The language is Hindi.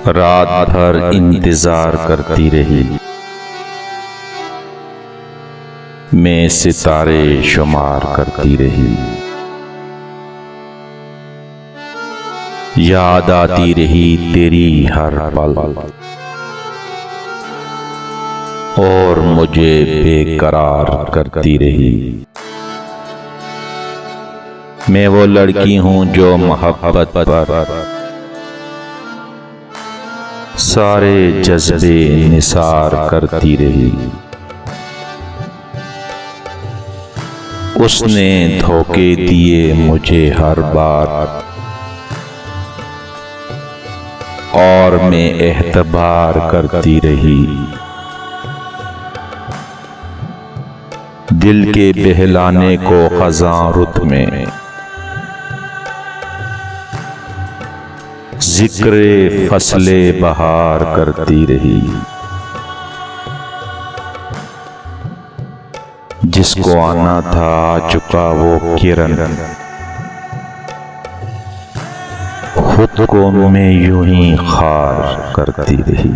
रात भर इंतजार करती रही, मैं सितारे शुमार करती रही। याद आती रही तेरी हर पल और मुझे बेकरार करती रही। मैं वो लड़की हूँ जो मोहब्बत पर सारे जज्बे निसार करती रही। उसने धोखे दिए मुझे हर बार और मैं एहतबार करती रही। दिल के बहलाने को खज़ां रुत में जिक्रे फसले बहार करती रही। जिसको आना था आ चुका वो किरण, खुद को मैं यूं ही खार करती रही।